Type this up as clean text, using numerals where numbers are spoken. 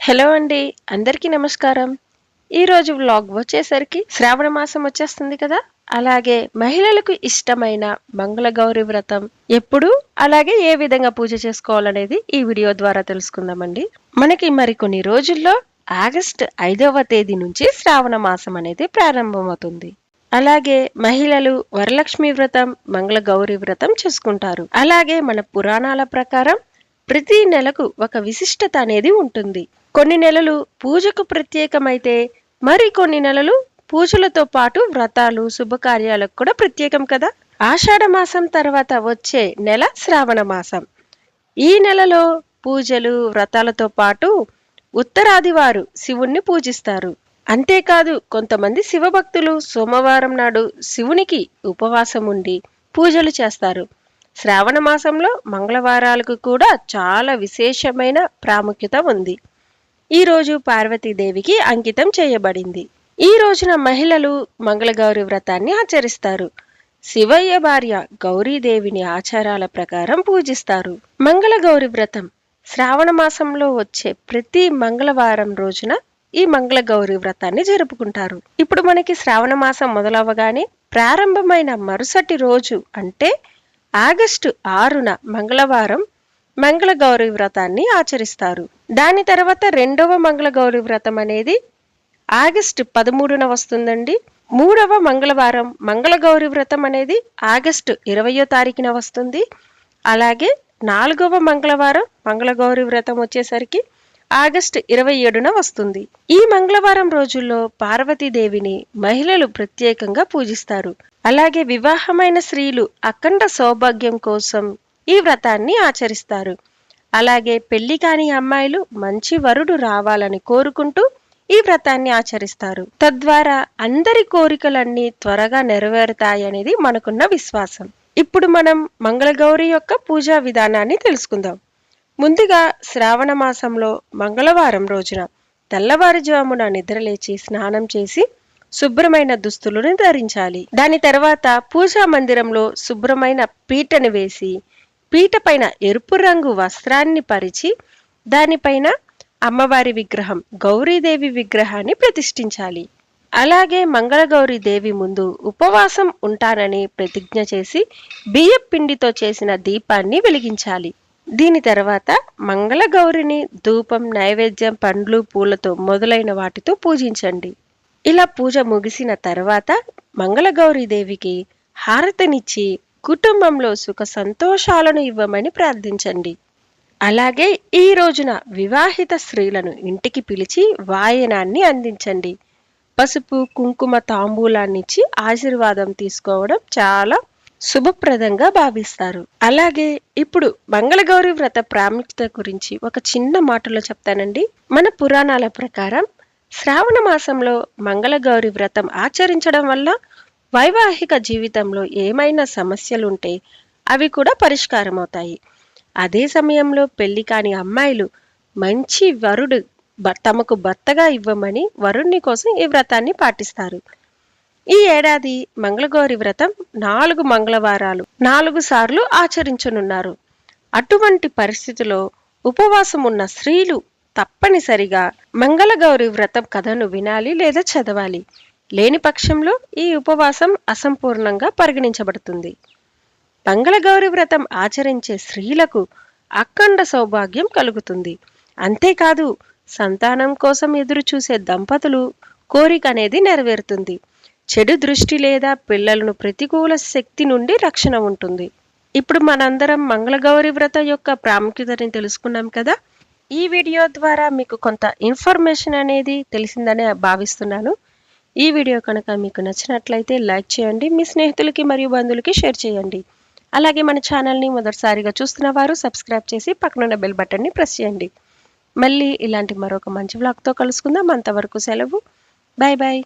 Hello అండి, అందరికీ నమస్కారం. ఈరోజు వ్లాగ్ వచ్చేసరికి శ్రావణ మాసం వచ్చేస్తుంది కదా. అలాగే మహిళలకు ఇష్టమైన మంగళగౌరి వ్రతం ఎప్పుడు, అలాగే ఏ విధంగా పూజ చేసుకోవాలనేది ఈ వీడియో ద్వారా తెలుసుకుందామండి. మనకి మరికొన్ని రోజుల్లో ఆగస్టు 5వ తేదీ నుంచి శ్రావణ మాసం అనేది ప్రారంభమవుతుంది. అలాగే మహిళలు వరలక్ష్మి వ్రతం, మంగళగౌరి వ్రతం చేసుకుంటారు. అలాగే మన పురాణాల ప్రకారం ప్రతి నెలకు ఒక విశిష్టత అనేది ఉంటుంది. కొన్ని నెలలు పూజకు ప్రత్యేకమైతే మరికొన్ని నెలలు పూజలతో పాటు వ్రతాలు, శుభకార్యాలకు కూడా ప్రత్యేకం కదా. ఆషాఢ మాసం తర్వాత వచ్చే నెల శ్రావణ మాసం. ఈ నెలలో పూజలు, వ్రతాలతో పాటు ఉత్తరాది వారు శివుణ్ణి పూజిస్తారు. అంతేకాదు కొంతమంది శివభక్తులు సోమవారం నాడు శివునికి ఉపవాసం ఉండి పూజలు చేస్తారు. శ్రావణ మాసంలో మంగళవారాలకు కూడా చాలా విశేషమైన ప్రాముఖ్యత ఉంది. ఈ రోజు పార్వతీదేవికి అంకితం చేయబడింది. ఈ రోజున మహిళలు మంగళగౌరి వ్రతాన్ని ఆచరిస్తారు. శివయ్య భార్య గౌరీదేవిని ఆచారాల ప్రకారం పూజిస్తారు. మంగళగౌరి వ్రతం శ్రావణ మాసంలో వచ్చే ప్రతి మంగళవారం రోజున ఈ మంగళగౌరి వ్రతాన్ని జరుపుకుంటారు. ఇప్పుడు మనకి శ్రావణ మాసం మొదలవగానే ప్రారంభమైన మరుసటి రోజు అంటే ఆగస్టు 6న మంగళవారం మంగళగౌరి వ్రతాన్ని ఆచరిస్తారు. దాని తర్వాత రెండవ మంగళగౌరి వ్రతం అనేది ఆగస్టు 13న వస్తుందండి. మూడవ మంగళవారం మంగళగౌరి వ్రతం అనేది ఆగస్టు 20వ తారీఖున వస్తుంది. అలాగే నాలుగవ మంగళవారం మంగళగౌరి వ్రతం వచ్చేసరికి ఆగస్టు 27న వస్తుంది. ఈ మంగళవారం రోజుల్లో పార్వతీదేవిని మహిళలు ప్రత్యేకంగా పూజిస్తారు. అలాగే వివాహమైన స్త్రీలు అఖండ సౌభాగ్యం కోసం ఈ వ్రతాన్ని ఆచరిస్తారు. అలాగే పెళ్లి కాని అమ్మాయిలు మంచి వరుడు రావాలని కోరుకుంటూ ఈ వ్రతాన్ని ఆచరిస్తారు. తద్వారా అందరి కోరికలన్నీ త్వరగా నెరవేరుతాయనేది మనకున్న విశ్వాసం. ఇప్పుడు మనం మంగళగౌరి యొక్క పూజా విధానాన్ని తెలుసుకుందాం. ముందుగా శ్రావణ మాసంలో మంగళవారం రోజున తెల్లవారుజామున నిద్రలేచి స్నానం చేసి శుభ్రమైన దుస్తులను ధరించాలి. దాని తర్వాత పూజా మందిరంలో శుభ్రమైన పీటను వేసి పీట పైన ఎరుపు రంగు వస్త్రాన్ని పరిచి దానిపైన అమ్మవారి విగ్రహం గౌరీదేవి విగ్రహాన్ని ప్రతిష్ఠించాలి. అలాగే మంగళగౌరి దేవి ముందు ఉపవాసం ఉంటానని ప్రతిజ్ఞ చేసి బియ్యం పిండితో చేసిన దీపాన్ని వెలిగించాలి. దీని తర్వాత మంగళగౌరిని ధూపం, నైవేద్యం, పండ్లు, పూలతో మొదలైన వాటితో పూజించండి. ఇలా పూజ ముగిసిన తర్వాత మంగళగౌరి దేవికి హారతినిచ్చి కుటుంబంలో సుఖ సంతోషాలను ఇవ్వమని ప్రార్థించండి. అలాగే ఈ రోజున వివాహిత స్త్రీలను ఇంటికి పిలిచి వాయనాన్ని అందించండి. పసుపు, కుంకుమ తాంబూలాన్నిచ్చి ఆశీర్వాదం తీసుకోవడం చాలా శుభప్రదంగా భావిస్తారు. అలాగే ఇప్పుడు మంగళగౌరి వ్రత ప్రాముఖ్యత గురించి ఒక చిన్న మాటలో చెప్తానండి. మన పురాణాల ప్రకారం శ్రావణ మాసంలో మంగళగౌరి వ్రతం ఆచరించడం వల్ల వైవాహిక జీవితంలో ఏమైనా సమస్యలుంటే అవి కూడా పరిష్కారం అవుతాయి. అదే సమయంలో పెళ్లి కాని అమ్మాయిలు మంచి వరుడు తమకు భర్తగా ఇవ్వమని వరుణ్ణి కోసం ఈ వ్రతాన్ని పాటిస్తారు. ఈ ఏడాది మంగళగౌరి వ్రతం 4 మంగళవారాలు 4 సార్లు ఆచరించనున్నారు. అటువంటి పరిస్థితిలో ఉపవాసం ఉన్న స్త్రీలు తప్పనిసరిగా మంగళగౌరి వ్రతం కథను వినాలి లేదా చదవాలి. లేని పక్షంలో ఈ ఉపవాసం అసంపూర్ణంగా పరిగణించబడుతుంది. మంగళగౌరి వ్రతం ఆచరించే స్త్రీలకు అఖండ సౌభాగ్యం కలుగుతుంది. అంతేకాదు సంతానం కోసం ఎదురు చూసే దంపతులు కోరిక అనేది నెరవేరుతుంది. చెడు దృష్టి లేదా పిల్లలను ప్రతికూల శక్తి నుండి రక్షణ ఉంటుంది. ఇప్పుడు మనందరం మంగళగౌరి వ్రతం యొక్క ప్రాముఖ్యతని తెలుసుకున్నాం కదా. ఈ వీడియో ద్వారా మీకు కొంత ఇన్ఫర్మేషన్ అనేది తెలిసిందని భావిస్తున్నాను. ఈ వీడియో కనుక మీకు నచ్చినట్లయితే లైక్ చేయండి, మీ స్నేహితులకి మరియు బంధువులకి షేర్ చేయండి. అలాగే మన ఛానల్ని మొదటిసారిగా చూస్తున్న వారు సబ్స్క్రైబ్ చేసి పక్కనున్న బెల్ బటన్ని ప్రెస్ చేయండి. మళ్ళీ ఇలాంటి మరొక మంచి వ్లాగ్తో కలుసుకుందాం. అంతవరకు సెలవు. Bye bye.